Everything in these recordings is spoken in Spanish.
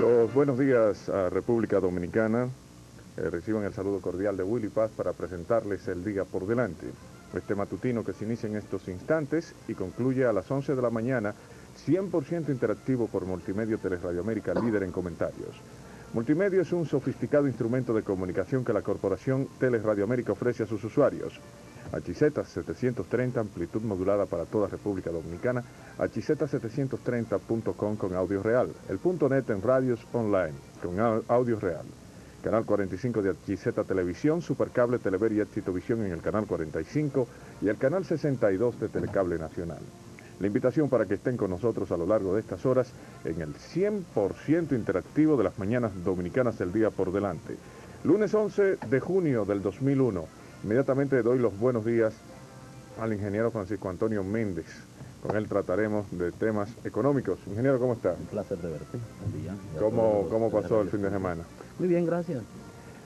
Los buenos días a República Dominicana. Reciban el saludo cordial de Willy Paz para presentarles el día por delante. Este matutino que se inicia en estos instantes y concluye a las 11 de la mañana, 100% interactivo por Multimedio Teleradio América, líder en comentarios. Multimedio es un sofisticado instrumento de comunicación que la corporación Teleradio América ofrece a sus usuarios. HZ730, amplitud modulada para toda República Dominicana, HZ730.com con audio real, el .net en radios online con audio real, canal 45 de HZ Televisión, Supercable, Telever y Éxito Visión en el canal 45 y el canal 62 de Telecable Nacional. La invitación para que estén con nosotros a lo largo de estas horas en el 100% interactivo de las mañanas dominicanas del día por delante. Lunes 11 de junio del 2001. Inmediatamente doy los buenos días al ingeniero Francisco Antonio Méndez. Con él trataremos de temas económicos. Ingeniero, ¿cómo está? Un placer de verte. Buen día. ¿Cómo pasó el fin de semana? Muy bien, gracias.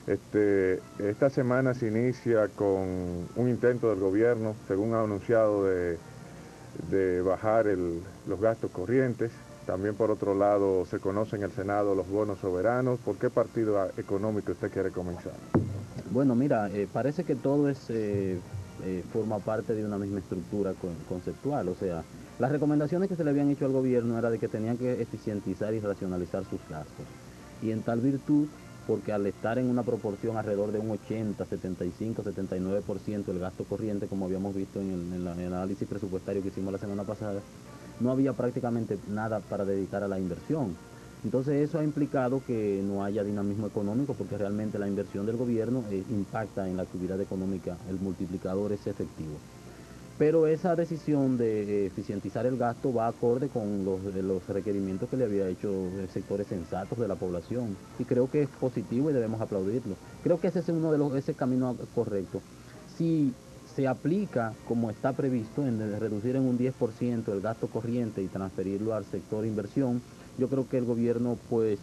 Esta semana se inicia con un intento del gobierno, según ha anunciado, de bajar los gastos corrientes. También, por otro lado, se conoce en el Senado los bonos soberanos. ¿Por qué partido económico usted quiere comenzar? Bueno, mira, parece que todo forma parte de una misma estructura conceptual. O sea, las recomendaciones que se le habían hecho al gobierno era de que tenían que eficientizar y racionalizar sus gastos. Y en tal virtud, porque al estar en una proporción alrededor de un 80, 75, 79% el gasto corriente, como habíamos visto en el análisis presupuestario que hicimos la semana pasada, no había prácticamente nada para dedicar a la inversión. Entonces eso ha implicado que no haya dinamismo económico, porque realmente la inversión del gobierno impacta en la actividad económica, el multiplicador es efectivo. Pero esa decisión de eficientizar el gasto va acorde con los requerimientos que le había hecho sectores sensatos de la población. Y creo que es positivo y debemos aplaudirlo. Creo que ese es ese camino correcto. Si se aplica como está previsto, en reducir en un 10% el gasto corriente y transferirlo al sector inversión, yo creo que el gobierno pues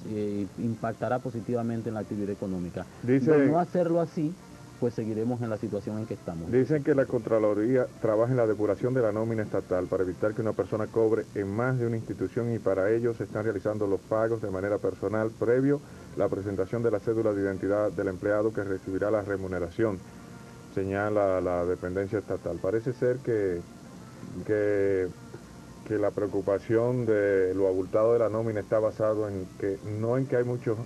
impactará positivamente en la actividad económica. De no hacerlo así, pues seguiremos en la situación en que estamos. Dicen que la Contraloría trabaja en la depuración de la nómina estatal para evitar que una persona cobre en más de una institución, y para ello se están realizando los pagos de manera personal previo la presentación de la cédula de identidad del empleado que recibirá la remuneración, señala la dependencia estatal. Parece ser que la preocupación de lo abultado de la nómina está basado en que no en que hay muchos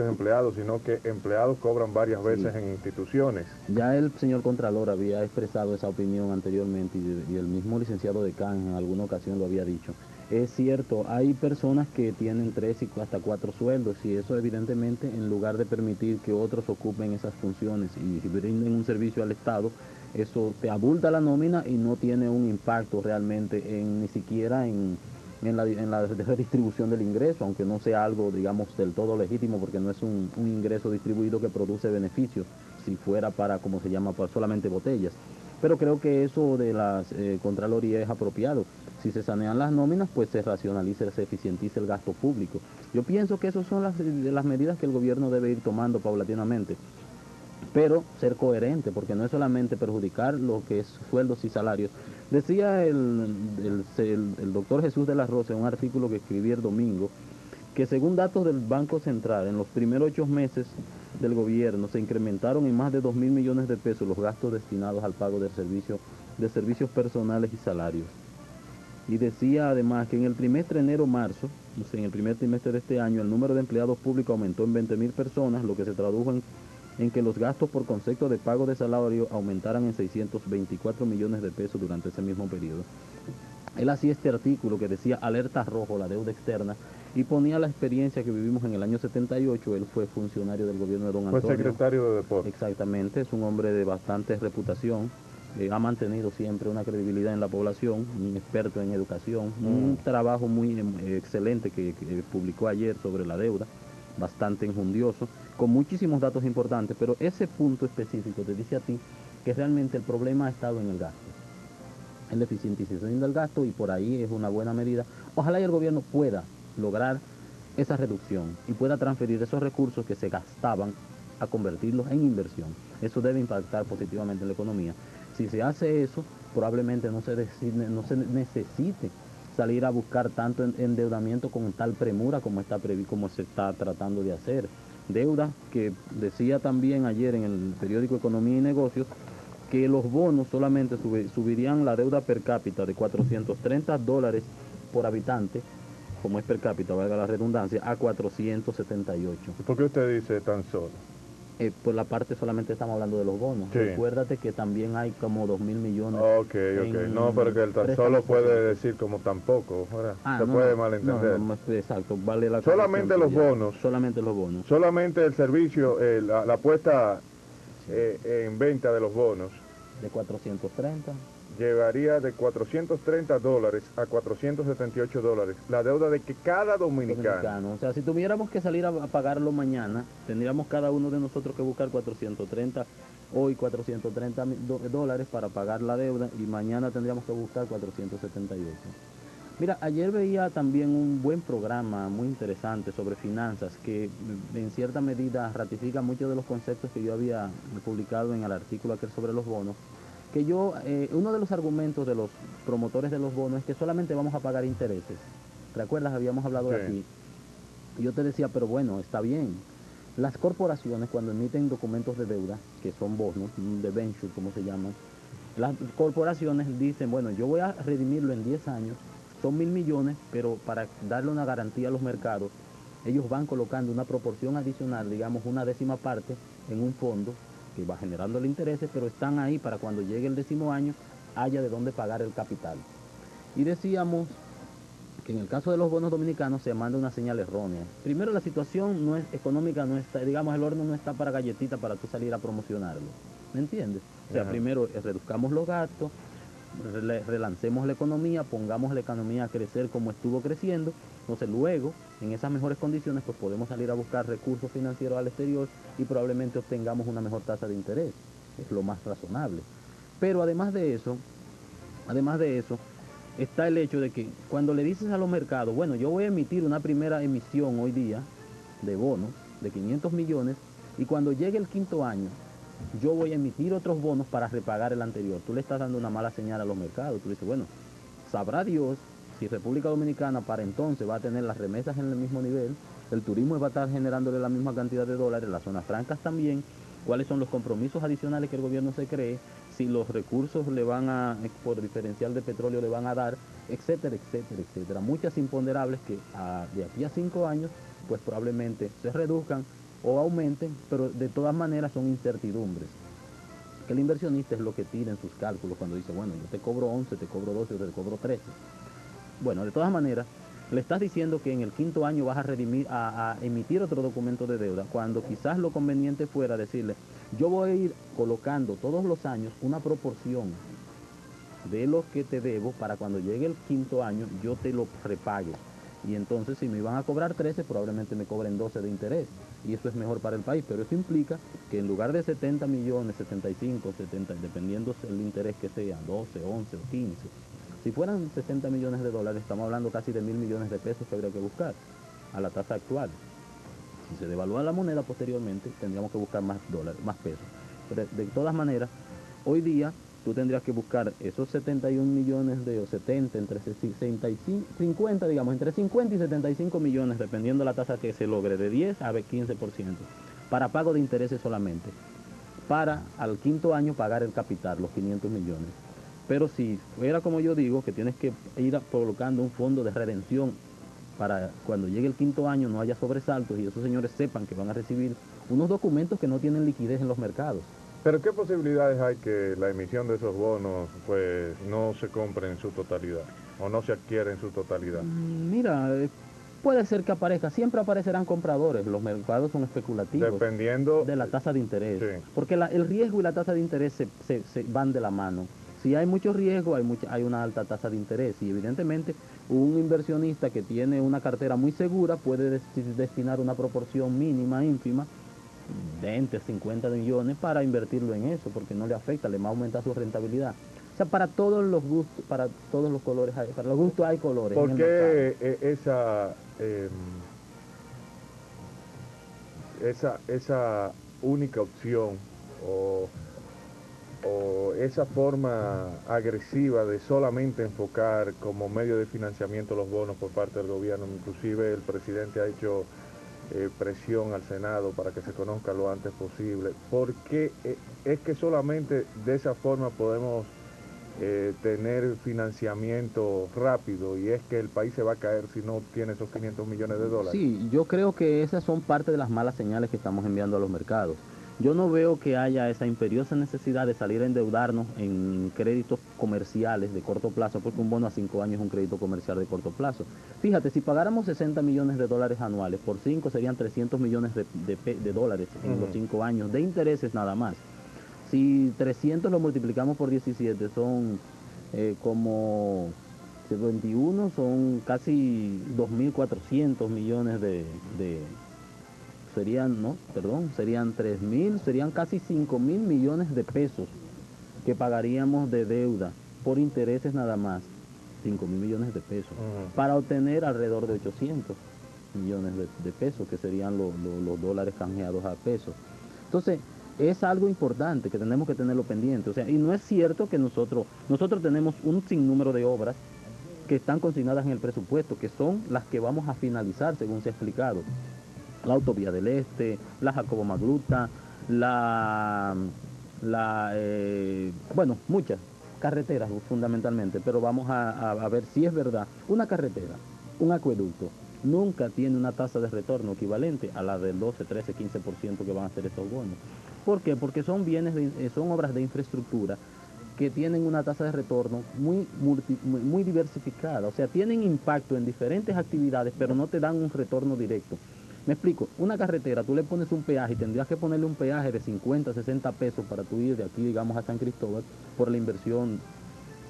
empleados, sino que empleados cobran varias veces en instituciones. Ya el señor Contralor había expresado esa opinión anteriormente y el mismo licenciado Decán en alguna ocasión lo había dicho. Es cierto, hay personas que tienen 3 y hasta 4 sueldos, y eso evidentemente, en lugar de permitir que otros ocupen esas funciones y brinden un servicio al Estado, eso te abulta la nómina y no tiene un impacto realmente ni siquiera en la redistribución del ingreso, aunque no sea algo, digamos, del todo legítimo, porque no es un ingreso distribuido que produce beneficios, si fuera para, como se llama, para solamente botellas. Pero creo que eso de la Contraloría es apropiado. Si se sanean las nóminas, pues se racionaliza, se eficientiza el gasto público. Yo pienso que esas son las medidas que el gobierno debe ir tomando paulatinamente. Pero ser coherente, porque no es solamente perjudicar lo que es sueldos y salarios. Decía el doctor Jesús de la Rosa en un artículo que escribí el domingo, que según datos del Banco Central, en los primeros 8 meses del gobierno se incrementaron en más de 2.000 millones de pesos los gastos destinados al pago de servicios personales y salarios. Y decía además que en el trimestre enero-marzo, en el primer trimestre de este año, el número de empleados públicos aumentó en 20.000 personas, lo que se tradujo en que los gastos por concepto de pago de salario aumentaran en 624 millones de pesos durante ese mismo periodo. Él hacía este artículo que decía alerta rojo, la deuda externa, y ponía la experiencia que vivimos en el año 78. Él fue funcionario del gobierno de don Antonio. Fue secretario de Deportes. Exactamente, es un hombre de bastante reputación, ha mantenido siempre una credibilidad en la población, un experto en educación, un trabajo muy excelente que publicó ayer sobre la deuda, bastante enjundioso, con muchísimos datos importantes, pero ese punto específico te dice a ti que realmente el problema ha estado en el gasto, en la eficientización del gasto, y por ahí es una buena medida. Ojalá y el gobierno pueda lograr esa reducción y pueda transferir esos recursos que se gastaban a convertirlos en inversión. Eso debe impactar positivamente en la economía. Si se hace eso, probablemente no se necesite salir a buscar tanto endeudamiento con tal premura como se está tratando de hacer. Deuda que decía también ayer en el periódico Economía y Negocios que los bonos solamente subirían la deuda per cápita de $430 por habitante, como es per cápita, valga la redundancia, a 478. ¿Por qué usted dice tan solo? Por la parte solamente estamos hablando de los bonos. Sí. Recuérdate que también hay como 2.000 millones. Ok. No, pero que el tan solo puede decir como tampoco, ¿verdad? Se puede malentender. No, exacto, vale la solamente los bonos. Solamente los bonos. Solamente el servicio, la puesta en venta de los bonos. De 430. Llevaría de $430 a $478 la deuda de que cada dominicano. O sea, si tuviéramos que salir a pagarlo mañana, tendríamos cada uno de nosotros que buscar 430, hoy $430 para pagar la deuda y mañana tendríamos que buscar 478. Mira, ayer veía también un buen programa muy interesante sobre finanzas que en cierta medida ratifica muchos de los conceptos que yo había publicado en el artículo aquel sobre los bonos. Que uno de los argumentos de los promotores de los bonos es que solamente vamos a pagar intereses. ¿Recuerdas? Habíamos hablado de aquí. Y yo te decía, pero bueno, está bien. Las corporaciones cuando emiten documentos de deuda, que son bonos, debenture como se llaman, las corporaciones dicen, bueno, yo voy a redimirlo en 10 años, son 1.000 millones, pero para darle una garantía a los mercados, ellos van colocando una proporción adicional, digamos una décima parte, en un fondo que va generando el interés, pero están ahí para cuando llegue el 10º año haya de dónde pagar el capital. Y decíamos que en el caso de los bonos dominicanos se manda una señal errónea. Primero, la situación no es económica, no está, digamos, el horno no está para galletita para tú salir a promocionarlo. ¿Me entiendes? O sea, primero reduzcamos los gastos, relancemos la economía, pongamos la economía a crecer como estuvo creciendo. Entonces luego, en esas mejores condiciones, pues podemos salir a buscar recursos financieros al exterior y probablemente obtengamos una mejor tasa de interés. Es lo más razonable. Pero además de eso, está el hecho de que cuando le dices a los mercados, bueno, yo voy a emitir una primera emisión hoy día de bonos de 500 millones y cuando llegue el 5º año, yo voy a emitir otros bonos para repagar el anterior. Tú le estás dando una mala señal a los mercados. Tú dices, bueno, sabrá Dios si República Dominicana para entonces va a tener las remesas en el mismo nivel, el turismo va a estar generándole la misma cantidad de dólares, las zonas francas también, cuáles son los compromisos adicionales que el gobierno se cree, si los recursos le van a, por diferencial de petróleo le van a dar, etcétera, etcétera, etcétera. Muchas imponderables que de aquí a 5 años, pues probablemente se reduzcan o aumenten, pero de todas maneras son incertidumbres. Que el inversionista es lo que tira en sus cálculos cuando dice, bueno, yo te cobro 11, te cobro 12, te cobro 13. Bueno, de todas maneras, le estás diciendo que en el 5º año vas a emitir otro documento de deuda, cuando quizás lo conveniente fuera decirle, yo voy a ir colocando todos los años una proporción de lo que te debo para cuando llegue el 5º año yo te lo repague. Y entonces si me iban a cobrar 13, probablemente me cobren 12 de interés. Y eso es mejor para el país, pero eso implica que en lugar de 70 millones, 75, 70, dependiendo el interés que sea, 12, 11 o 15, si fueran 60 millones de dólares, estamos hablando casi de 1.000 millones de pesos que habría que buscar a la tasa actual. Si se devalúa la moneda posteriormente, tendríamos que buscar más dólares, más pesos. Pero de todas maneras, hoy día tú tendrías que buscar esos 71 millones o 70, entre 65, 50, digamos, entre 50 y 75 millones, dependiendo de la tasa que se logre, de 10 a 15%, para pago de intereses solamente, para al 5º año pagar el capital, los 500 millones. Pero si fuera como yo digo, que tienes que ir colocando un fondo de redención para cuando llegue el 5º año no haya sobresaltos y esos señores sepan que van a recibir unos documentos que no tienen liquidez en los mercados. Pero ¿qué posibilidades hay que la emisión de esos bonos pues no se compre en su totalidad o no se adquiere en su totalidad? Mira, puede ser que aparezca, siempre aparecerán compradores, los mercados son especulativos. Dependiendo de la tasa de interés, sí. Porque el riesgo y la tasa de interés se van de la mano. Si hay mucho riesgo, hay una alta tasa de interés y evidentemente un inversionista que tiene una cartera muy segura puede destinar una proporción mínima, ínfima, 20, 50 millones para invertirlo en eso, porque no le afecta, le va a aumentar su rentabilidad. O sea, para todos los gustos, para todos los colores, para los gustos hay colores. ¿Por qué esa única opción o o esa forma agresiva de solamente enfocar como medio de financiamiento los bonos por parte del gobierno. Inclusive el presidente ha hecho presión al Senado para que se conozca lo antes posible. Porque es que solamente de esa forma podemos tener financiamiento rápido, y es que el país se va a caer si no tiene esos 500 millones de dólares. Sí, yo creo que esas son parte de las malas señales que estamos enviando a los mercados. Yo no veo que haya esa imperiosa necesidad de salir a endeudarnos en créditos comerciales de corto plazo, porque un bono a 5 años es un crédito comercial de corto plazo. Fíjate, si pagáramos 60 millones de dólares anuales, por 5 serían 300 millones de dólares en los 5 años, de intereses nada más. Si 300 lo multiplicamos por 17, son como 21, son casi 2.400 millones serían, no, perdón, serían 3.000, serían casi 5.000 millones de pesos que pagaríamos de deuda por intereses nada más, 5.000 millones de pesos, para obtener alrededor de 800 millones de pesos, que serían los dólares canjeados a pesos. Entonces, es algo importante que tenemos que tenerlo pendiente. O sea, y no es cierto que nosotros tenemos un sinnúmero de obras que están consignadas en el presupuesto, que son las que vamos a finalizar, según se ha explicado. La Autovía del Este, la Jacobo Magluta, bueno, muchas carreteras fundamentalmente, pero vamos a ver si es verdad. Una carretera, un acueducto, nunca tiene una tasa de retorno equivalente a la del 12, 13, 15% que van a hacer estos bonos. ¿Por qué? Porque son son obras de infraestructura que tienen una tasa de retorno muy diversificada, o sea, tienen impacto en diferentes actividades, pero no te dan un retorno directo. Me explico, una carretera, tú le pones un peaje y tendrías que ponerle un peaje de 50, 60 pesos para tú ir de aquí, digamos, a San Cristóbal por la inversión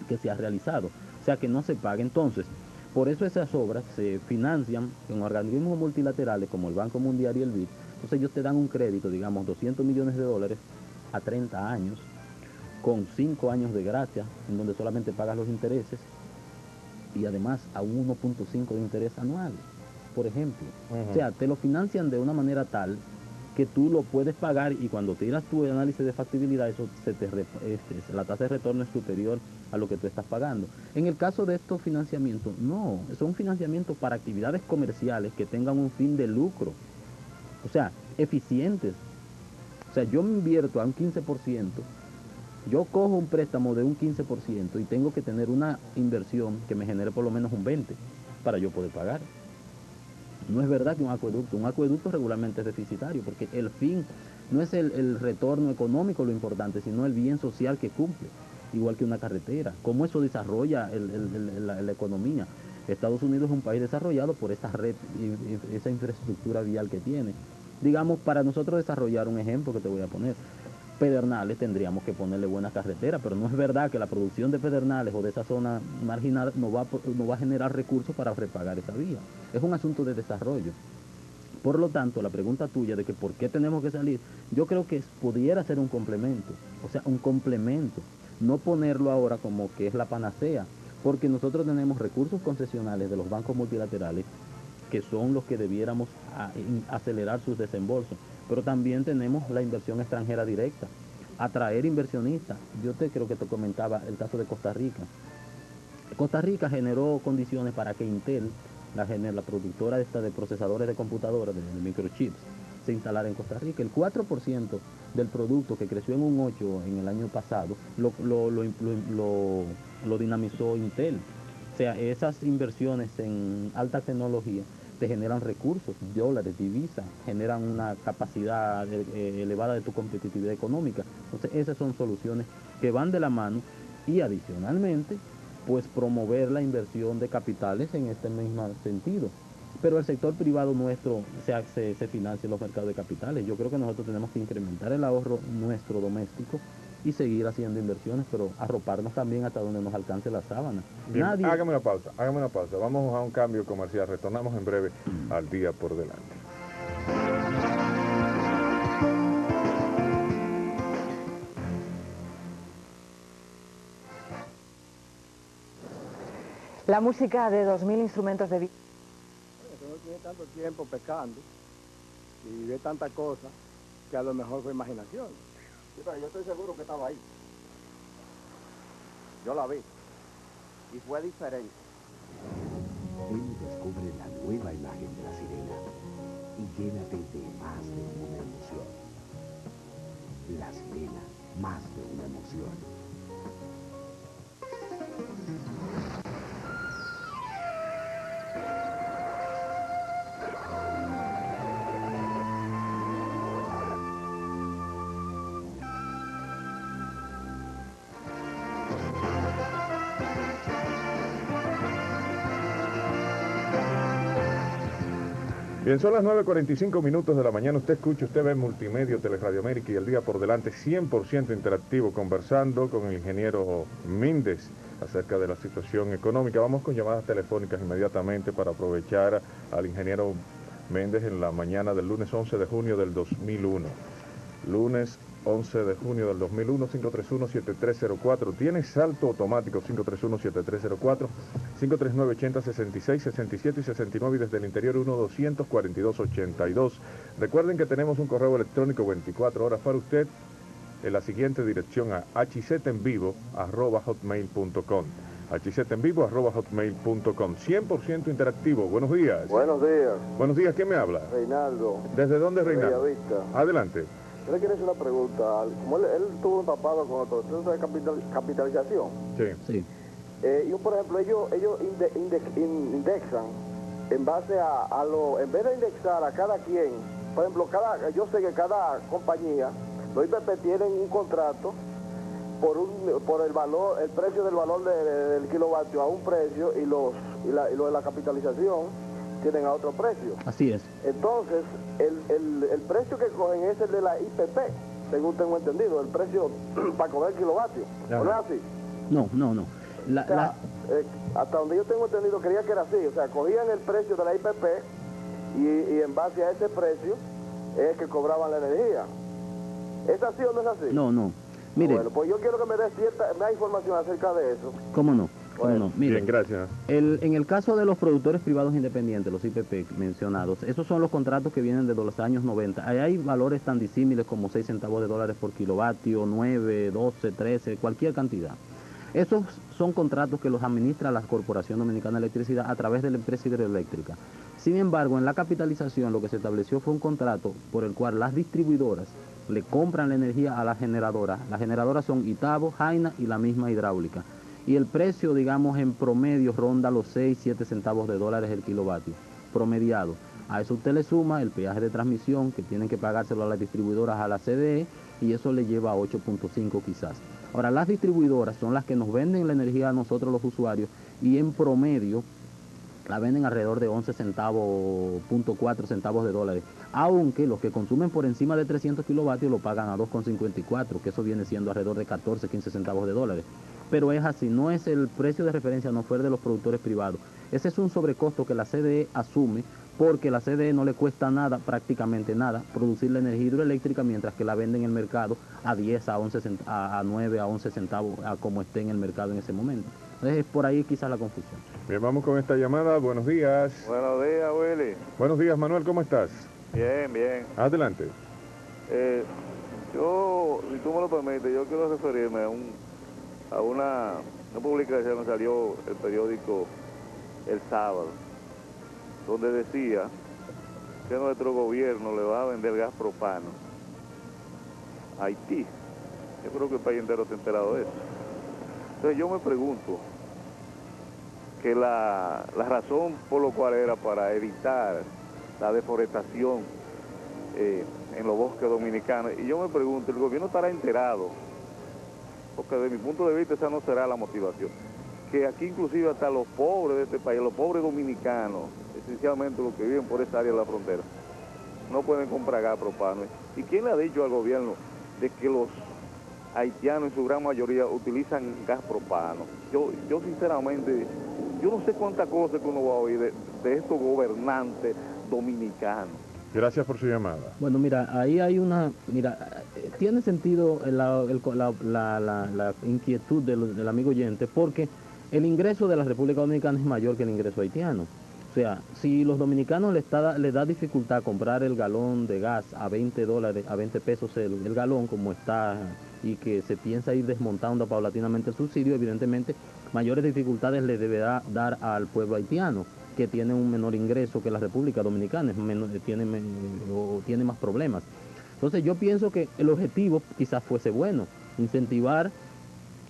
que se ha realizado, o sea, que no se paga. Entonces, por eso esas obras se financian en organismos multilaterales como el Banco Mundial y el BID. Entonces ellos te dan un crédito, digamos, 200 millones de dólares a 30 años, con 5 años de gracia, en donde solamente pagas los intereses, y además a un 1.5 de interés anual, por ejemplo. O sea, te lo financian de una manera tal que tú lo puedes pagar, y cuando tiras tu análisis de factibilidad, eso la tasa de retorno es superior a lo que tú estás pagando. En el caso de estos financiamientos, no, son financiamientos para actividades comerciales que tengan un fin de lucro, o sea, eficientes. O sea, yo me invierto a un 15%, yo cojo un préstamo de un 15% y tengo que tener una inversión que me genere por lo menos un 20% para yo poder pagar. No es verdad que un acueducto regularmente es deficitario, porque el fin no es el retorno económico lo importante, sino el bien social que cumple, igual que una carretera. Cómo eso desarrolla la economía. Estados Unidos es un país desarrollado por esa red y esa infraestructura vial que tiene. Digamos, para nosotros desarrollar un ejemplo que te voy a poner, Pedernales tendríamos que ponerle buenas carreteras, pero no es verdad que la producción de Pedernales o de esa zona marginal no va a generar recursos para repagar esa vía. Es un asunto de desarrollo. Por lo tanto, la pregunta tuya de que por qué tenemos que salir, yo creo que pudiera ser un complemento, o sea, un complemento, no ponerlo ahora como que es la panacea, porque nosotros tenemos recursos concesionales de los bancos multilaterales que son los que debiéramos acelerar sus desembolsos, pero también tenemos la inversión extranjera directa, atraer inversionistas. Creo que te comentaba el caso de Costa Rica. Costa Rica generó condiciones para que Intel, la productora de procesadores de computadoras, de microchips, se instalara en Costa Rica. El 4% del producto, que creció en un 8% en el año pasado, lo dinamizó Intel. O sea, esas inversiones en alta tecnología te generan recursos, dólares, divisas, generan una capacidad elevada de tu competitividad económica. Entonces, esas son soluciones que van de la mano, y adicionalmente, pues promover la inversión de capitales en este mismo sentido. Pero el sector privado nuestro se financia en los mercados de capitales. Yo creo que nosotros tenemos que incrementar el ahorro nuestro doméstico y seguir haciendo inversiones, pero arroparnos también hasta donde nos alcance la sábana. Bien, hágame una pausa. Vamos a un cambio comercial. Retornamos en breve al Día por Delante. La música de 2000 instrumentos de viento. No tiene tanto tiempo pescando y ve tantas cosas que a lo mejor fue imaginación. Sí, pero yo estoy seguro que estaba ahí. Yo la vi. Y fue diferente. Ven y descubre la nueva imagen de la sirena y llénate de más de una emoción. La sirena, más de una emoción. Bien, son las 9:45 minutos de la mañana. Usted escucha, usted ve Multimedia, Teleradio América y El Día por Delante, 100% interactivo, conversando con el ingeniero Méndez acerca de la situación económica. Vamos con llamadas telefónicas inmediatamente para aprovechar al ingeniero Méndez en la mañana del lunes 11 de junio del 2001. Lunes 11 de junio del 2001, 531-7304. Tiene salto automático 531-7304, 539-80-66, 67 y 69 y desde el interior 1-242-82. Recuerden que tenemos un correo electrónico 24 horas para usted en la siguiente dirección a hzenvivo@hotmail.com. hzenvivo@hotmail.com. 100% interactivo. Buenos días. Buenos días, Buenos días, ¿quién me habla? Reinaldo. ¿Desde dónde, de Reinaldo? Bellavista. Adelante. Yo le quiero hacer una pregunta. Como él estuvo empapado con el proceso de capitalización. Sí. Sí. Y por ejemplo, ellos indexan en base a lo, en vez de indexar a cada quien, por ejemplo, yo sé que cada compañía, los IPP tienen un contrato por el valor, el precio del valor del kilovatio a un precio y lo de la capitalización tienen a otro precio. Así es. Entonces, el precio que cogen es el de la IPP, según tengo entendido, el precio para coger kilovatio. ¿No es así? No. O sea, hasta donde yo tengo entendido, creía que era así. O sea, cogían el precio de la IPP y en base a ese precio es que cobraban la energía. ¿Es así o no es así? No. Mire, Bueno, pues yo quiero que me dé más información acerca de eso. ¿cómo no? Bueno. Mire, Bien, gracias. en el caso de los productores privados independientes, los IPP mencionados, esos son los contratos que vienen de los años 90. Ahí hay valores tan disímiles como 6 centavos de dólares por kilovatio, 9, 12, 13, cualquier cantidad. Esos son contratos que los administra la Corporación Dominicana de Electricidad a través de la empresa hidroeléctrica. Sin embargo, en la capitalización lo que se estableció fue un contrato por el cual las distribuidoras le compran la energía a la generadora. Las generadoras son Itabo, Jaina y la misma hidráulica. Y el precio, digamos, en promedio ronda los 6, 7 centavos de dólares el kilovatio, promediado. A eso usted le suma el peaje de transmisión que tienen que pagárselo a las distribuidoras, a la CDE, y eso le lleva a 8.5 quizás. Ahora, las distribuidoras son las que nos venden la energía a nosotros los usuarios y en promedio la venden alrededor de 11 centavos, 0.4 centavos de dólares, aunque los que consumen por encima de 300 kilovatios lo pagan a 2,54, que eso viene siendo alrededor de 14, 15 centavos de dólares. Pero es así, no es el precio de referencia, no fue el de los productores privados. Ese es un sobrecosto que la CDE asume porque la CDE no le cuesta nada, prácticamente nada, producir la energía hidroeléctrica mientras que la vende en el mercado a 10, a 9, a 11 centavos, a como esté en el mercado en ese momento. Entonces, por ahí quizás la confusión. Bien, vamos con esta llamada. Buenos días. Buenos días, Willy. Buenos días, Manuel, ¿cómo estás? Bien. Adelante. Yo, si tú me lo permites, yo quiero referirme a una publicación que salió el periódico el sábado, donde decía que nuestro gobierno le va a vender gas propano a Haití. Yo creo que el país entero se ha enterado de eso. Entonces yo me pregunto que la razón por lo cual era para evitar la deforestación en los bosques dominicanos, y yo me pregunto, ¿el gobierno estará enterado? Porque desde mi punto de vista esa no será la motivación, que aquí inclusive hasta los pobres de este país, los pobres dominicanos, esencialmente los que viven por esa área de la frontera, no pueden comprar gas propano. ¿Y quién le ha dicho al gobierno de que los haitianos en su gran mayoría utilizan gas propano? Yo sinceramente, yo no sé cuántas cosas que uno va a oír de estos gobernantes dominicanos. Gracias por su llamada. Bueno, mira, ahí hay tiene sentido la inquietud del amigo oyente, porque el ingreso de la República Dominicana es mayor que el ingreso haitiano. O sea, si los dominicanos les da dificultad comprar el galón de gas a 20 dólares, a 20 pesos el galón, como está y que se piensa ir desmontando paulatinamente el subsidio, evidentemente mayores dificultades le deberá dar al pueblo haitiano, que tiene un menor ingreso que la República Dominicana, tiene más problemas. Entonces yo pienso que el objetivo quizás fuese bueno, incentivar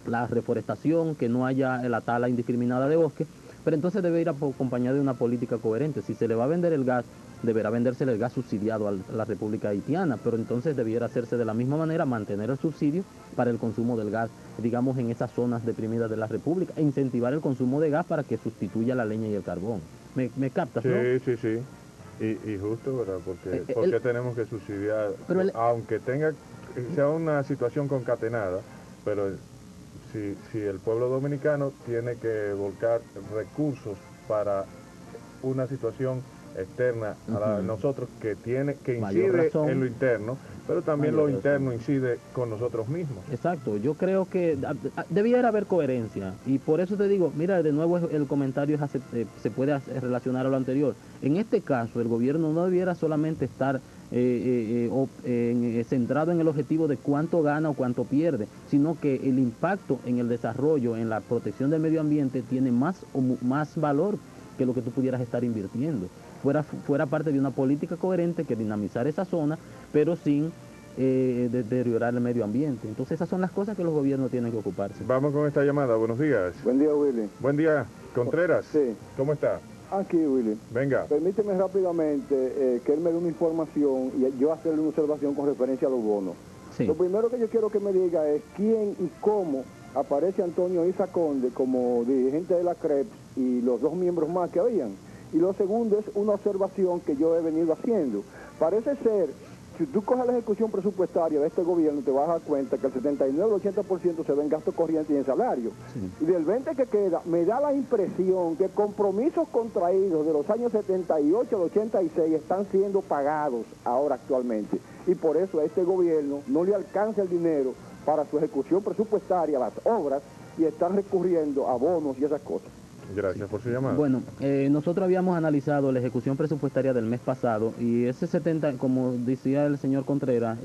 la reforestación, que no haya la tala indiscriminada de bosques, pero entonces debe ir acompañado de una política coherente. Si se le va a vender el gas, deberá vendérsele el gas subsidiado a la República Haitiana, pero entonces debiera hacerse de la misma manera, mantener el subsidio para el consumo del gas, digamos, en esas zonas deprimidas de la República, e incentivar el consumo de gas para que sustituya la leña y el carbón. ¿Me captas, no? Sí, sí, sí. Y justo, ¿verdad? Porque tenemos que subsidiar, aunque sea una situación concatenada, pero si el pueblo dominicano tiene que volcar recursos para una situación externa a nosotros que incide en lo interno, pero también lo interno incide con nosotros mismos. Exacto, yo creo que debiera haber coherencia, y por eso te digo, mira, de nuevo el comentario se puede relacionar a lo anterior. En este caso, el gobierno no debiera solamente estar centrado en el objetivo de cuánto gana o cuánto pierde, sino que el impacto en el desarrollo, en la protección del medio ambiente tiene más valor que lo que tú pudieras estar invirtiendo. Fuera parte de una política coherente que dinamizar esa zona, pero sin deteriorar el medio ambiente. Entonces esas son las cosas que los gobiernos tienen que ocuparse. Vamos con esta llamada. Buenos días. Buen día, Willy. Buen día, Contreras. Sí. ¿Cómo está? Aquí, Willy. Venga. Permíteme rápidamente que él me dé una información y yo hacerle una observación con referencia a los bonos. Sí. Lo primero que yo quiero que me diga es quién y cómo aparece Antonio Isa Conde como dirigente de la CREP y los dos miembros más que habían. Y lo segundo es una observación que yo he venido haciendo. Parece ser, si tú coges la ejecución presupuestaria de este gobierno, te vas a dar cuenta que el 79 o 80% se ve en gasto corriente y en salario. Sí. Y del 20 que queda, me da la impresión que compromisos contraídos de los años 78 al 86 están siendo pagados ahora actualmente. Y por eso a este gobierno no le alcanza el dinero para su ejecución presupuestaria, las obras, y están recurriendo a bonos y esas cosas. Gracias por su llamada. Bueno, nosotros habíamos analizado la ejecución presupuestaria del mes pasado y ese 70, como decía el señor Contreras,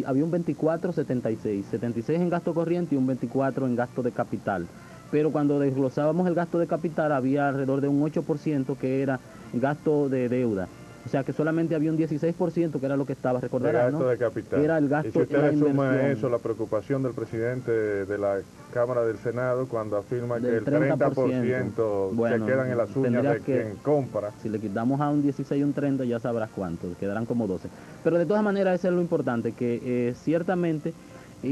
había un 24-76, 76 en gasto corriente y un 24 en gasto de capital. Pero cuando desglosábamos el gasto de capital había alrededor de un 8% que era gasto de deuda. O sea que solamente había un 16% que era lo que estaba, recordarás, ¿no? De capital. Era el gasto, y si usted le suma eso, la preocupación del presidente de la Cámara del Senado cuando afirma que el 30% se quedan en las uñas de quien compra. Si le quitamos a un 16 y un 30 ya sabrás cuánto, quedarán como 12. Pero de todas maneras eso es lo importante, que ciertamente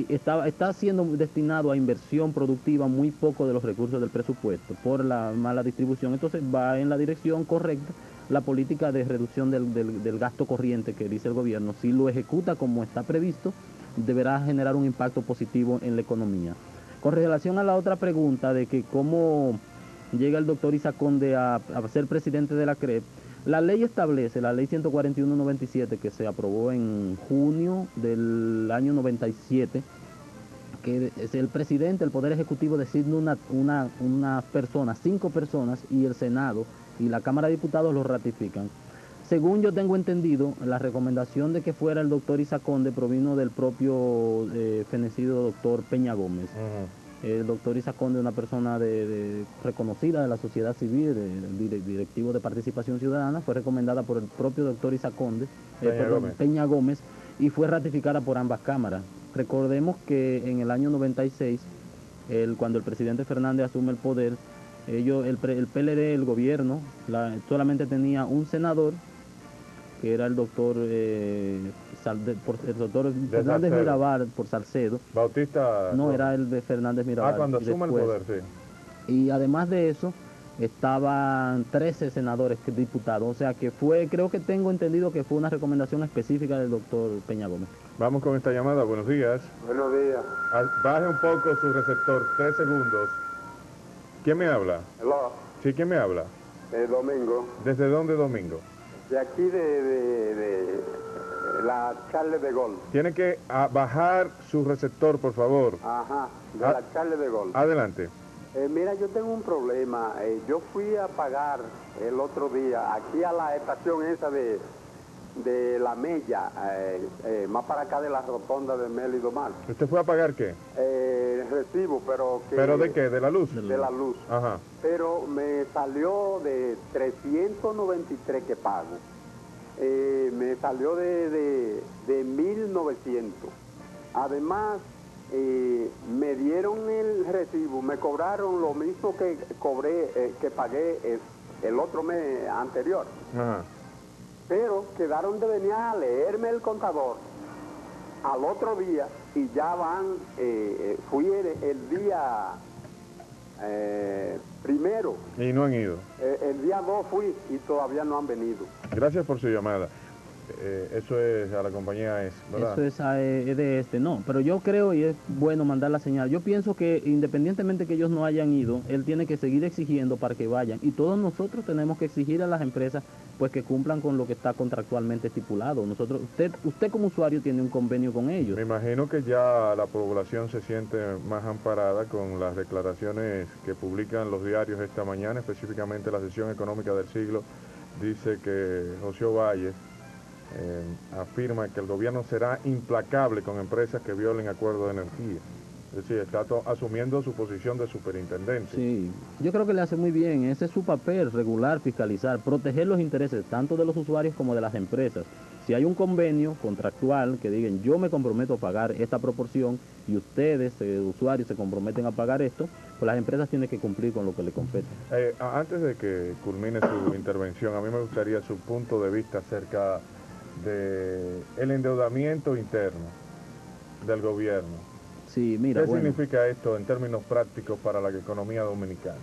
está siendo destinado a inversión productiva muy poco de los recursos del presupuesto por la mala distribución. Entonces va en la dirección correcta la política de reducción del gasto corriente que dice el gobierno. Si lo ejecuta como está previsto, deberá generar un impacto positivo en la economía. Con relación a la otra pregunta de que cómo llega el doctor Isa Conde a ser presidente de la CREP, la ley establece, la ley 141-97 que se aprobó en junio del año 97, que es el presidente, el Poder Ejecutivo designa una persona, 5 personas, y el Senado y la Cámara de Diputados lo ratifican. Según yo tengo entendido, la recomendación de que fuera el doctor Isa Conde provino del propio fenecido doctor Peña Gómez. El doctor Isa Conde es una persona reconocida de la sociedad civil, directivo de participación ciudadana, fue recomendada por el propio doctor Isa Conde, Peña Gómez, y fue ratificada por ambas cámaras. Recordemos que en el año 96, cuando el presidente Fernández asume el poder, el PLD, el gobierno, solamente tenía un senador, que era el doctor Fernández Mirabal por Salcedo. Bautista. No, era el de Fernández Mirabal. Cuando asume el poder, sí. Y además de eso, estaban 13 senadores diputados. O sea que creo que tengo entendido que fue una recomendación específica del doctor Peña Gómez. Vamos con esta llamada. Buenos días. Buenos días. Baje un poco su receptor, 3 segundos. ¿Quién me habla? Hello. Sí, ¿quién me habla? Domingo. ¿Desde dónde, Domingo? De aquí de la Charles de Gaulle. Tiene que bajar su receptor, por favor. Ajá, de la Charles de Gaulle. Adelante. Mira, yo tengo un problema. Yo fui a pagar el otro día aquí a la estación esa de de La Mella, más para acá de la rotonda de Melo y Domar. ¿Usted fue a pagar qué? Recibo, pero que... ¿Pero de qué? ¿De la luz? De la luz. Ajá. Pero me salió de 393 que pago. Me salió de 1.900. Además, me dieron el recibo, me cobraron lo mismo que que pagué el otro mes anterior. Ajá. Pero quedaron de venir a leerme el contador al otro día y ya van, fui el día primero. Y no han ido. El día 2 fui y todavía no han venido. Gracias por su llamada. Eso es a la compañía ¿verdad? Eso es de no, pero yo creo, y es bueno mandar la señal, yo pienso que independientemente que ellos no hayan ido, él tiene que seguir exigiendo para que vayan, y todos nosotros tenemos que exigir a las empresas pues que cumplan con lo que está contractualmente estipulado. Usted como usuario tiene un convenio con ellos. Me imagino que ya la población se siente más amparada con las declaraciones que publican los diarios esta mañana, específicamente la sesión económica del siglo. Dice que José Valles afirma que el gobierno será implacable con empresas que violen acuerdos de energía. Es decir, está asumiendo su posición de superintendente. Sí, yo creo que le hace muy bien. Ese es su papel, regular, fiscalizar, proteger los intereses tanto de los usuarios como de las empresas. Si hay un convenio contractual que digan yo me comprometo a pagar esta proporción y ustedes, usuarios, se comprometen a pagar esto, pues las empresas tienen que cumplir con lo que le compete. Antes de que culmine su intervención, a mí me gustaría su punto de vista acerca del endeudamiento interno del gobierno. Sí, mira, ¿Qué significa esto en términos prácticos para la economía dominicana?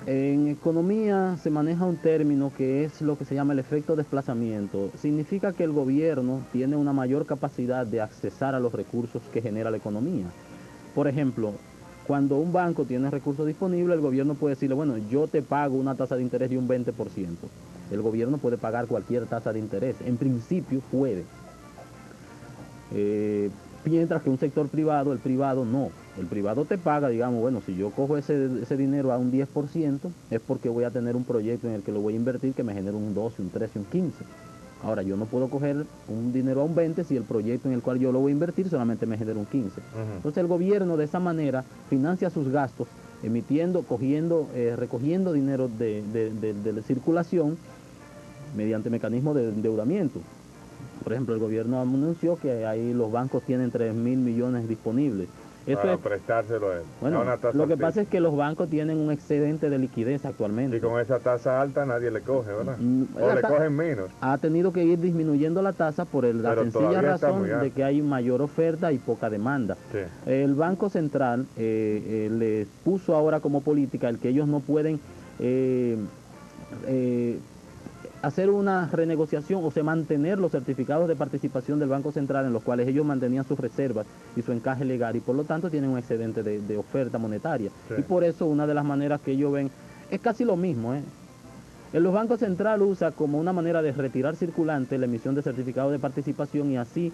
En economía se maneja un término que es lo que se llama el efecto desplazamiento. Significa que el gobierno tiene una mayor capacidad de accesar a los recursos que genera la economía. Por ejemplo, cuando un banco tiene recursos disponibles, el gobierno puede decirle, bueno, yo te pago una tasa de interés de un 20%. El gobierno puede pagar cualquier tasa de interés, en principio puede. Mientras que un sector privado, el privado no. El privado te paga, digamos, bueno, si yo cojo ese dinero a un 10%, es porque voy a tener un proyecto en el que lo voy a invertir que me genere un 12, un 13, un 15. Ahora, yo no puedo coger un dinero a un 20 si el proyecto en el cual yo lo voy a invertir solamente me genera un 15. Entonces el gobierno de esa manera financia sus gastos, recogiendo dinero de circulación mediante mecanismos de endeudamiento. Por ejemplo, el gobierno anunció que ahí los bancos tienen 3.000 millones disponibles. Para prestárselo a él. Bueno, lo que pasa es que los bancos tienen un excedente de liquidez actualmente. Y con esa tasa alta nadie le coge, ¿verdad? O le cogen menos. Ha tenido que ir disminuyendo la tasa por la sencilla razón de que hay mayor oferta y poca demanda. Sí. El Banco Central les puso ahora como política el que ellos no pueden hacer una renegociación o mantener los certificados de participación del Banco Central en los cuales ellos mantenían sus reservas y su encaje legal y por lo tanto tienen un excedente de oferta monetaria. Sí. Y por eso una de las maneras que ellos ven es casi lo mismo. Los bancos centrales usa como una manera de retirar circulante la emisión de certificados de participación y así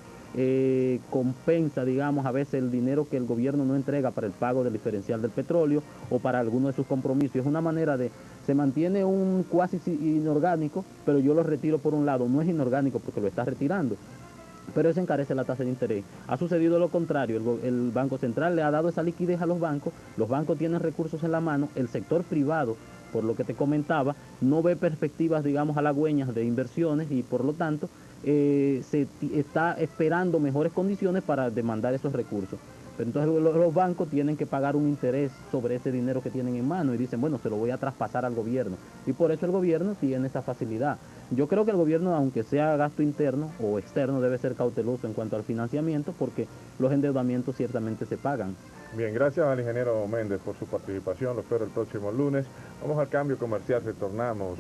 compensa, digamos, a veces el dinero que el gobierno no entrega para el pago del diferencial del petróleo o para alguno de sus compromisos. Es una manera se mantiene un cuasi inorgánico, pero yo lo retiro por un lado. No es inorgánico porque lo está retirando, pero eso encarece la tasa de interés. Ha sucedido lo contrario, el Banco Central le ha dado esa liquidez a los bancos tienen recursos en la mano, el sector privado, por lo que te comentaba, no ve perspectivas, digamos, halagüeñas de inversiones y por lo tanto se está esperando mejores condiciones para demandar esos recursos. Pero entonces los bancos tienen que pagar un interés sobre ese dinero que tienen en mano y dicen, bueno, se lo voy a traspasar al gobierno. Y por eso el gobierno tiene esa facilidad. Yo creo que el gobierno, aunque sea gasto interno o externo, debe ser cauteloso en cuanto al financiamiento porque los endeudamientos ciertamente se pagan. Bien, gracias al ingeniero Méndez por su participación. Lo espero el próximo lunes. Vamos al cambio comercial. Retornamos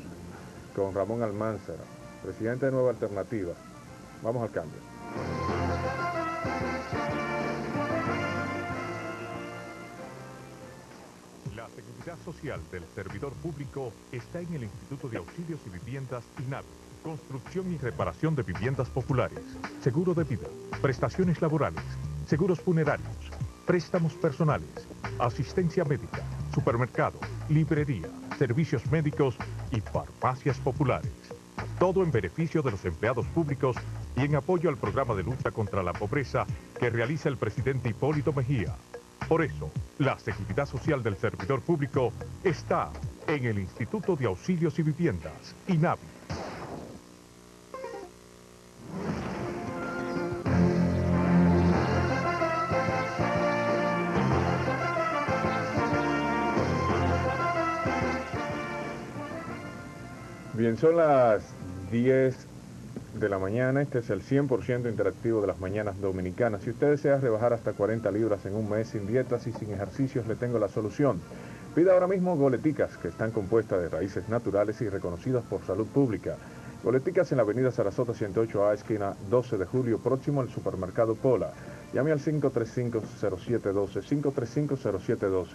con Ramón Almanzar, presidente de Nueva Alternativa. Vamos al cambio. La seguridad social del servidor público está en el Instituto de Auxilios y Viviendas INAVI. Construcción y reparación de viviendas populares, seguro de vida, prestaciones laborales, seguros funerarios, préstamos personales, asistencia médica, supermercado, librería, servicios médicos y farmacias populares. Todo en beneficio de los empleados públicos y en apoyo al programa de lucha contra la pobreza que realiza el presidente Hipólito Mejía. Por eso, la seguridad social del servidor público está en el Instituto de Auxilios y Viviendas, INAVI. Bien, son las 10 de la mañana. Este es el 100% interactivo de las mañanas dominicanas. Si usted desea rebajar hasta 40 libras en un mes sin dietas y sin ejercicios, le tengo la solución. Pida ahora mismo Goleticas, que están compuestas de raíces naturales y reconocidas por salud pública. Goleticas en la avenida Sarasota 108A, esquina 12 de julio, próximo al supermercado Pola. Llame al 535-0712, 535-0712.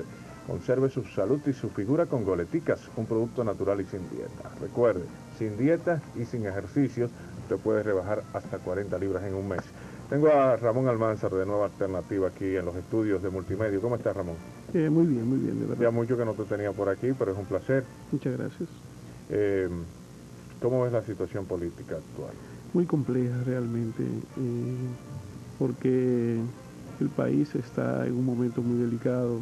Conserve su salud y su figura con Goleticas, un producto natural y sin dieta. Recuerde, sin dieta y sin ejercicios, usted puede rebajar hasta 40 libras en un mes. Tengo a Ramón Almanzar de Nueva Alternativa aquí en los estudios de Multimedia. ¿Cómo estás, Ramón? Muy bien, de verdad. Ya mucho que no te tenía por aquí, pero es un placer. Muchas gracias. ¿Cómo ves la situación política actual? Muy compleja realmente, porque el país está en un momento muy delicado,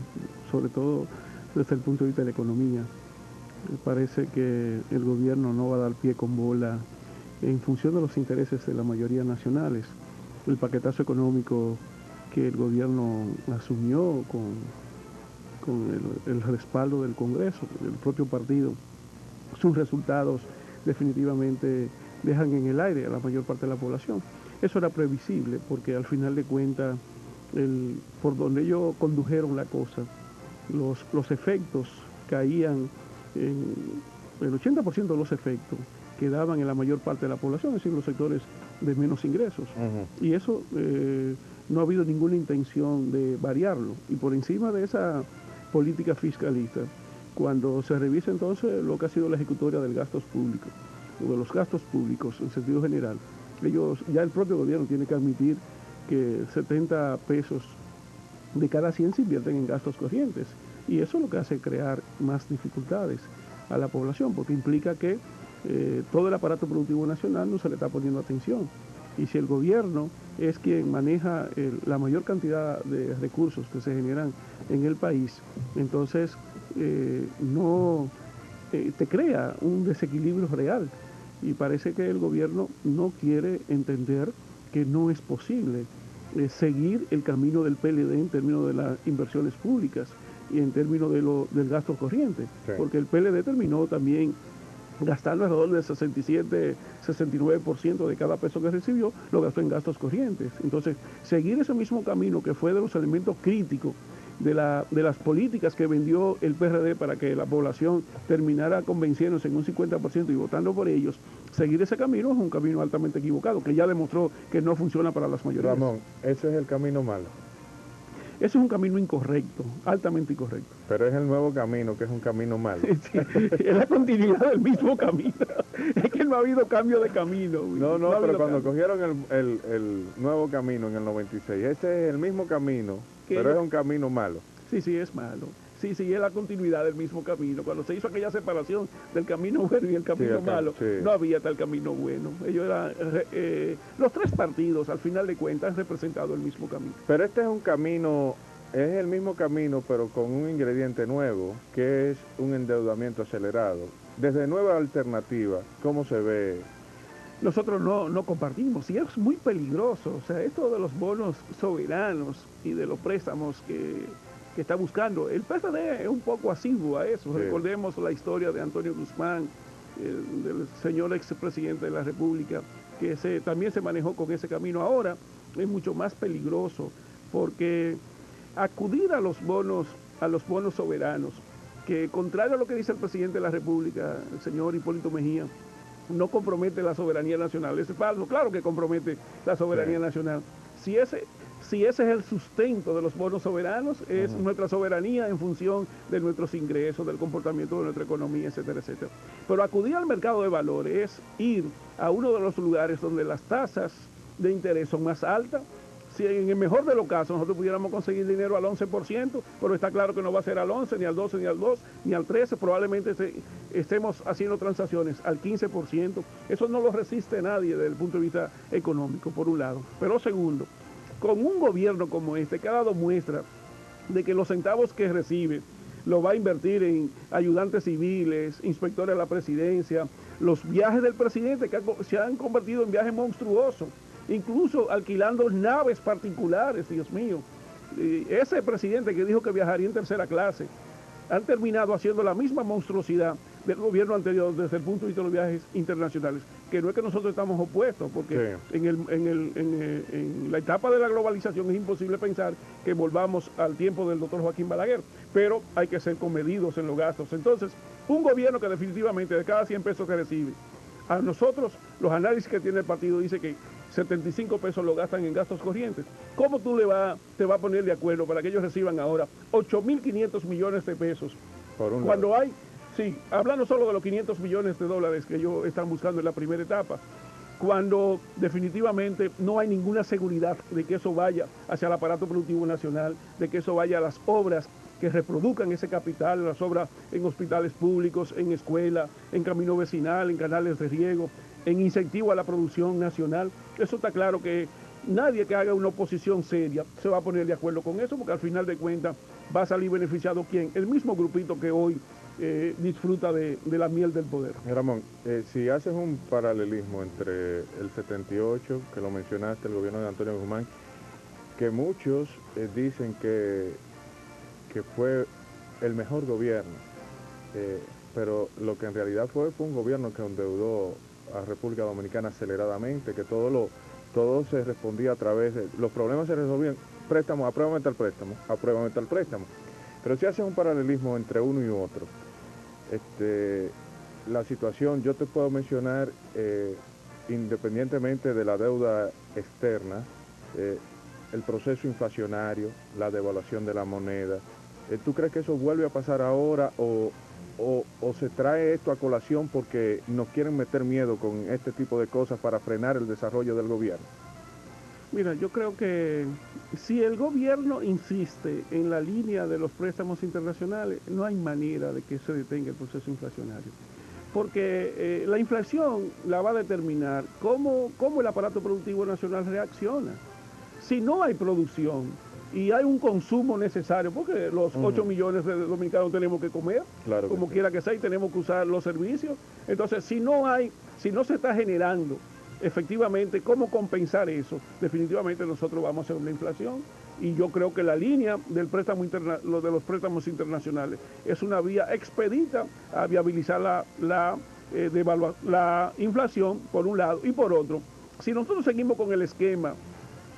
sobre todo desde el punto de vista de la economía. Parece que el gobierno no va a dar pie con bola en función de los intereses de la mayoría nacionales. El paquetazo económico que el gobierno asumió con el respaldo del Congreso, del propio partido, sus resultados definitivamente dejan en el aire a la mayor parte de la población. Eso era previsible porque al final de cuentas, por donde ellos condujeron la cosa, los efectos caían, el 80% de los efectos quedaban en la mayor parte de la población, es decir, los sectores de menos ingresos. Y eso no ha habido ninguna intención de variarlo. Y por encima de esa política fiscalista, cuando se revisa entonces lo que ha sido la ejecutoria del gastos públicos, o de los gastos públicos en sentido general, ya el propio gobierno tiene que admitir que 70 pesos de cada 100 se invierten en gastos corrientes. Y eso es lo que hace crear más dificultades a la población, porque implica que todo el aparato productivo nacional no se le está poniendo atención. Y si el gobierno es quien maneja la mayor cantidad de recursos que se generan en el país, entonces te crea un desequilibrio real. Y parece que el gobierno no quiere entender que no es posible seguir el camino del PLD en términos de las inversiones públicas y en términos del gasto corriente, sí. Porque el PLD terminó también gastando alrededor del 67-69% de cada peso que recibió, lo gastó en gastos corrientes. Entonces, seguir ese mismo camino que fue de los elementos críticos de las políticas que vendió el PRD para que la población terminara convenciéndose en un 50% y votando por ellos, seguir ese camino es un camino altamente equivocado, que ya demostró que no funciona para las mayorías. Ramón, ese es el camino malo. Ese es un camino incorrecto, altamente incorrecto. Pero es el nuevo camino, que es un camino malo. Sí, es la continuidad del mismo camino. Es que no ha habido cambio de camino. No, pero cuando cogieron el nuevo camino en el 96, ese es el mismo camino, pero es un camino malo. Sí, es malo. Sí, es la continuidad del mismo camino. Cuando se hizo aquella separación del camino bueno y el camino malo, no había tal camino bueno. Ellos eran, los tres partidos, al final de cuentas, han representado el mismo camino. Pero este es un camino, es el mismo camino, pero con un ingrediente nuevo, que es un endeudamiento acelerado. Desde Nueva Alternativa, ¿cómo se ve? Nosotros no compartimos, y es muy peligroso. O sea, esto de los bonos soberanos y de los préstamos que está buscando. El PRD es un poco asiduo a eso. Sí. Recordemos la historia de Antonio Guzmán, del señor expresidente de la República, que también se manejó con ese camino. Ahora es mucho más peligroso porque acudir a los bonos soberanos, que contrario a lo que dice el presidente de la República, el señor Hipólito Mejía, no compromete la soberanía nacional. Es falso, claro que compromete la soberanía nacional. Si ese es el sustento de los bonos soberanos, es nuestra soberanía en función de nuestros ingresos, del comportamiento de nuestra economía, etcétera, etcétera. Pero acudir al mercado de valores es ir a uno de los lugares donde las tasas de interés son más altas, si en el mejor de los casos nosotros pudiéramos conseguir dinero al 11%, pero está claro que no va a ser al 11, ni al 12, ni al 2, ni al 13, probablemente estemos haciendo transacciones al 15%. Eso no lo resiste nadie desde el punto de vista económico, por un lado. Pero segundo, con un gobierno como este que ha dado muestra de que los centavos que recibe lo va a invertir en ayudantes civiles, inspectores de la presidencia, los viajes del presidente que se han convertido en viajes monstruosos, incluso alquilando naves particulares, Dios mío. Ese presidente que dijo que viajaría en tercera clase, han terminado haciendo la misma monstruosidad del gobierno anterior desde el punto de vista de los viajes internacionales, que no es que nosotros estamos opuestos, porque sí, en la etapa de la globalización es imposible pensar que volvamos al tiempo del doctor Joaquín Balaguer, pero hay que ser comedidos en los gastos. Entonces, un gobierno que definitivamente de cada 100 pesos que recibe, a nosotros los análisis que tiene el partido dice que 75 pesos lo gastan en gastos corrientes. ¿Cómo tú te vas a poner de acuerdo para que ellos reciban ahora 8.500 millones de pesos? Cuando hay, sí, hablando solo de los 500 millones de dólares que ellos están buscando en la primera etapa, cuando definitivamente no hay ninguna seguridad de que eso vaya hacia el aparato productivo nacional, de que eso vaya a las obras que reproduzcan ese capital, las obras en hospitales públicos, en escuelas, en camino vecinal, en canales de riego, en incentivo a la producción nacional. Eso está claro que nadie que haga una oposición seria se va a poner de acuerdo con eso, porque al final de cuentas va a salir beneficiado ¿quién? El mismo grupito que hoy disfruta de la miel del poder. Ramón, si haces un paralelismo entre el 78, que lo mencionaste, el gobierno de Antonio Guzmán, que muchos dicen que fue el mejor gobierno, pero lo que en realidad fue un gobierno que endeudó a República Dominicana aceleradamente, que todo se respondía a través de... Los problemas se resolvían, préstamo, apruébame tal préstamo, apruébame tal préstamo. Pero si haces un paralelismo entre uno y otro, la situación, yo te puedo mencionar, independientemente de la deuda externa, el proceso inflacionario, la devaluación de la moneda. ¿Tú crees que eso vuelve a pasar ahora o se trae esto a colación porque nos quieren meter miedo con este tipo de cosas para frenar el desarrollo del gobierno? Mira, yo creo que si el gobierno insiste en la línea de los préstamos internacionales, no hay manera de que se detenga el proceso inflacionario. Porque la inflación la va a determinar cómo el aparato productivo nacional reacciona. Si no hay producción y hay un consumo necesario, porque los 8 millones de dominicanos tenemos que comer, claro, como quiera que sea, y tenemos que usar los servicios. Entonces, si no se está generando efectivamente cómo compensar eso, definitivamente nosotros vamos a hacer una inflación. Y yo creo que la línea del préstamo lo de los préstamos internacionales es una vía expedita a viabilizar la inflación, por un lado, y por otro, si nosotros seguimos con el esquema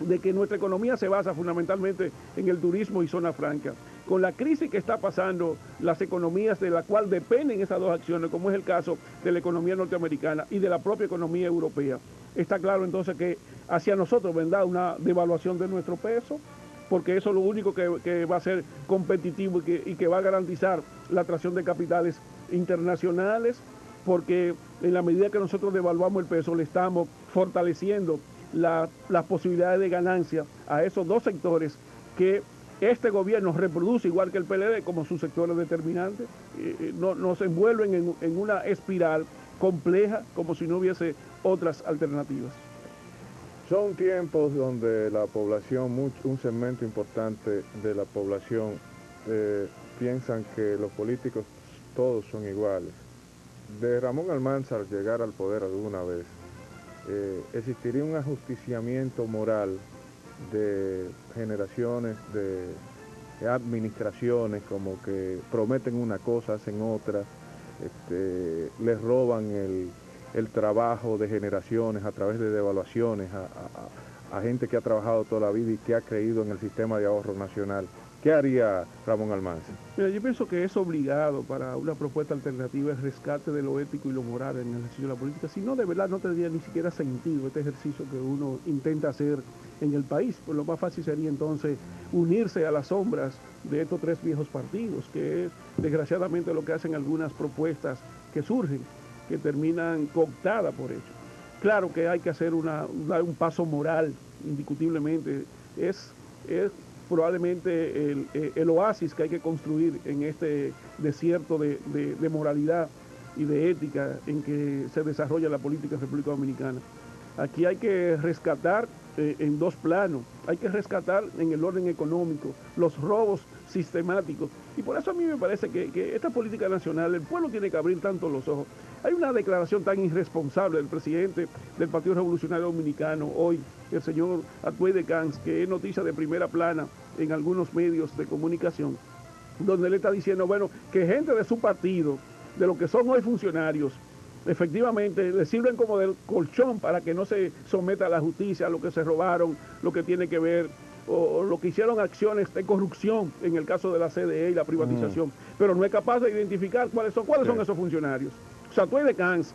de que nuestra economía se basa fundamentalmente en el turismo y zona franca, con la crisis que está pasando las economías de la cual dependen esas dos acciones, como es el caso de la economía norteamericana y de la propia economía europea, está claro entonces que hacia nosotros vendrá una devaluación de nuestro peso, porque eso es lo único que va a ser competitivo y que va a garantizar la atracción de capitales internacionales, porque en la medida que nosotros devaluamos el peso le estamos fortaleciendo las posibilidades de ganancia a esos dos sectores que este gobierno reproduce igual que el PLD como sus sectores determinantes. Nos envuelven en una espiral compleja como si no hubiese otras alternativas. Son tiempos donde la población, un segmento importante de la población piensan que los políticos todos son iguales. De Ramón Almanzar llegar al poder alguna vez, existiría un ajusticiamiento moral de generaciones, de administraciones, como que prometen una cosa, hacen otra, les roban el trabajo de generaciones a través de devaluaciones a gente que ha trabajado toda la vida y que ha creído en el sistema de ahorro nacional. ¿Qué haría Ramón Almanzar? Mira, yo pienso que es obligado para una propuesta alternativa el rescate de lo ético y lo moral en el ejercicio de la política. Si no, de verdad no tendría ni siquiera sentido este ejercicio que uno intenta hacer en el país. Pues lo más fácil sería entonces unirse a las sombras de estos tres viejos partidos, que es desgraciadamente lo que hacen algunas propuestas que surgen, que terminan cooptadas por ello. Claro que hay que hacer un paso moral, indiscutiblemente, es probablemente el oasis que hay que construir en este desierto de moralidad y de ética en que se desarrolla la política en República Dominicana. Aquí hay que rescatar en dos planos, hay que rescatar en el orden económico los robos sistemáticos, y por eso a mí me parece que esta política nacional, el pueblo tiene que abrir tanto los ojos. Hay una declaración tan irresponsable del presidente del Partido Revolucionario Dominicano hoy, el señor Atuey de Cans, que es noticia de primera plana en algunos medios de comunicación, donde él está diciendo, bueno, que gente de su partido, de lo que son hoy funcionarios, efectivamente le sirven como del colchón para que no se someta a la justicia a lo que se robaron, lo que tiene que ver, o lo que hicieron acciones de corrupción en el caso de la CDE y la privatización, pero no es capaz de identificar cuáles son esos funcionarios. O sea, Atuey de Cans,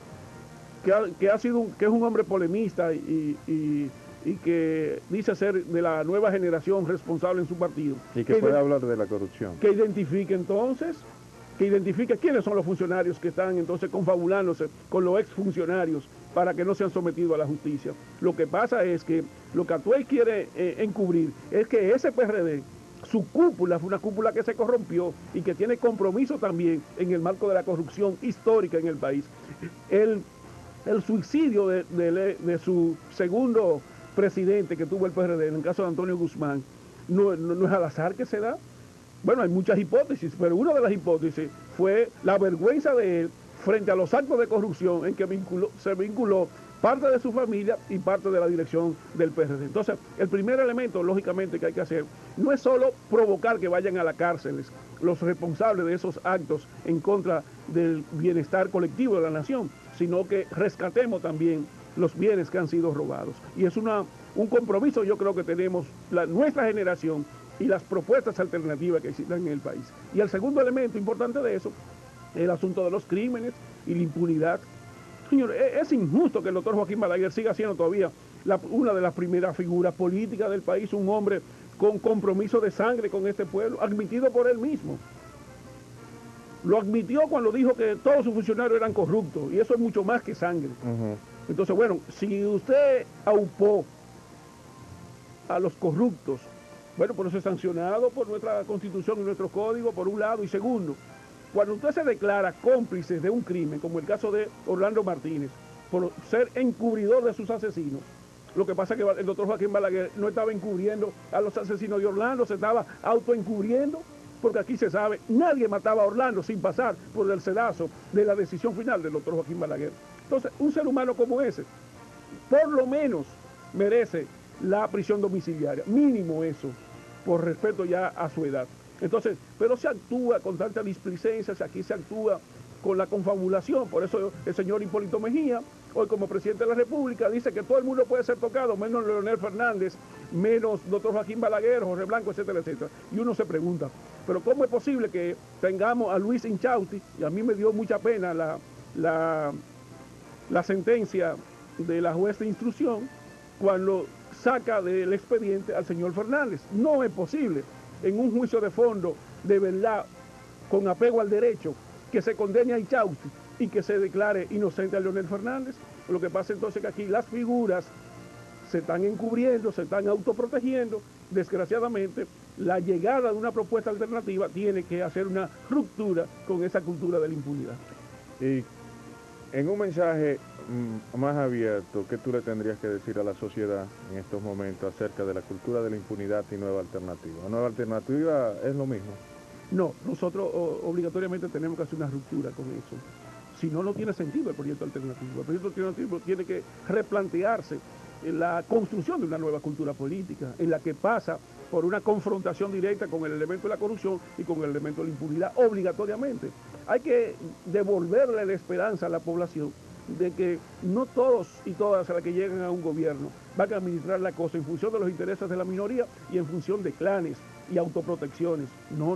que es un hombre polemista y que dice ser de la nueva generación responsable en su partido. Y que puede hablar de la corrupción. Que identifique quiénes son los funcionarios que están entonces confabulándose con los exfuncionarios para que no sean sometidos a la justicia. Lo que pasa es que lo que Atuey quiere encubrir es que ese PRD, su cúpula fue una cúpula que se corrompió y que tiene compromiso también en el marco de la corrupción histórica en el país. El suicidio de su segundo presidente que tuvo el PRD, en el caso de Antonio Guzmán, no es al azar que se da. Bueno, hay muchas hipótesis, pero una de las hipótesis fue la vergüenza de él frente a los actos de corrupción en que se vinculó parte de su familia y parte de la dirección del PRD. Entonces, el primer elemento, lógicamente, que hay que hacer no es solo provocar que vayan a la cárcel los responsables de esos actos en contra del bienestar colectivo de la nación, sino que rescatemos también los bienes que han sido robados. Y es un compromiso, yo creo que tenemos nuestra generación y las propuestas alternativas que existen en el país. Y el segundo elemento importante de eso, el asunto de los crímenes y la impunidad. Señor, es injusto que el doctor Joaquín Balaguer siga siendo todavía una de las primeras figuras políticas del país, un hombre con compromiso de sangre con este pueblo, admitido por él mismo. Lo admitió cuando dijo que todos sus funcionarios eran corruptos, y eso es mucho más que sangre. Entonces, bueno, si usted aupó a los corruptos, bueno, por eso es sancionado por nuestra Constitución y nuestro Código, por un lado, y segundo, cuando usted se declara cómplice de un crimen, como el caso de Orlando Martínez, por ser encubridor de sus asesinos, lo que pasa es que el doctor Joaquín Balaguer no estaba encubriendo a los asesinos de Orlando, se estaba autoencubriendo, porque aquí se sabe, nadie mataba a Orlando sin pasar por el sedazo de la decisión final del doctor Joaquín Balaguer. Entonces, un ser humano como ese, por lo menos merece la prisión domiciliaria, mínimo eso, por respeto ya a su edad. Entonces, pero se actúa con tanta displicencia, aquí se actúa con la confabulación, por eso el señor Hipólito Mejía, hoy como presidente de la República, dice que todo el mundo puede ser tocado, menos Leonel Fernández, menos doctor Joaquín Balaguer, José Blanco, etcétera, etcétera. Y uno se pregunta, pero ¿cómo es posible que tengamos a Luis Inchausti? Y a mí me dio mucha pena la sentencia de la juez de instrucción cuando saca del expediente al señor Fernández. No es posible en un juicio de fondo, de verdad, con apego al derecho, que se condene a Inchausti y que se declare inocente a Leonel Fernández. Lo que pasa entonces es que aquí las figuras se están encubriendo, se están autoprotegiendo. Desgraciadamente, la llegada de una propuesta alternativa tiene que hacer una ruptura con esa cultura de la impunidad. Y en un mensaje más abierto, ¿qué tú le tendrías que decir a la sociedad en estos momentos acerca de la cultura de la impunidad y nueva alternativa? ¿Nueva alternativa es lo mismo? No, nosotros obligatoriamente tenemos que hacer una ruptura con eso. Si no, no tiene sentido el proyecto alternativo. El proyecto alternativo tiene que replantearse en la construcción de una nueva cultura política, en la que pasa por una confrontación directa con el elemento de la corrupción y con el elemento de la impunidad, obligatoriamente. Hay que devolverle la esperanza a la población de que no todos y todas las que llegan a un gobierno van a administrar la cosa en función de los intereses de la minoría y en función de clanes y autoprotecciones. No.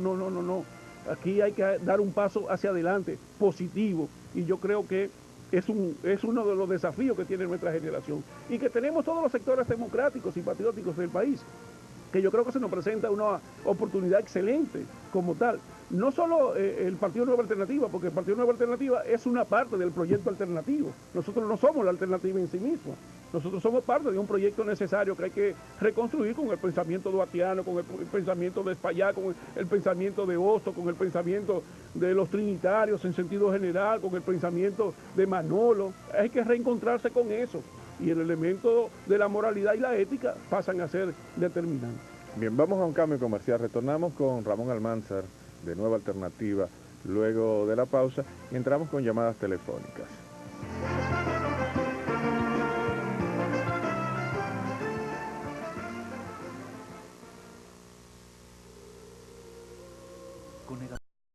Aquí hay que dar un paso hacia adelante, positivo, y yo creo que es uno de los desafíos que tiene nuestra generación y que tenemos todos los sectores democráticos y patrióticos del país, que yo creo que se nos presenta una oportunidad excelente como tal. No solo el Partido Nueva Alternativa, porque el Partido Nueva Alternativa es una parte del proyecto alternativo. Nosotros no somos la alternativa en sí misma. Nosotros somos parte de un proyecto necesario que hay que reconstruir con el pensamiento duartiano, con el pensamiento de Espaillá, con el pensamiento de Hostos, con el pensamiento de los trinitarios en sentido general, con el pensamiento de Manolo. Hay que reencontrarse con eso. Y el elemento de la moralidad y la ética pasan a ser determinantes. Bien, vamos a un cambio comercial. Retornamos con Ramón Almanzar, de Nueva Alternativa, luego de la pausa, y entramos con llamadas telefónicas. Con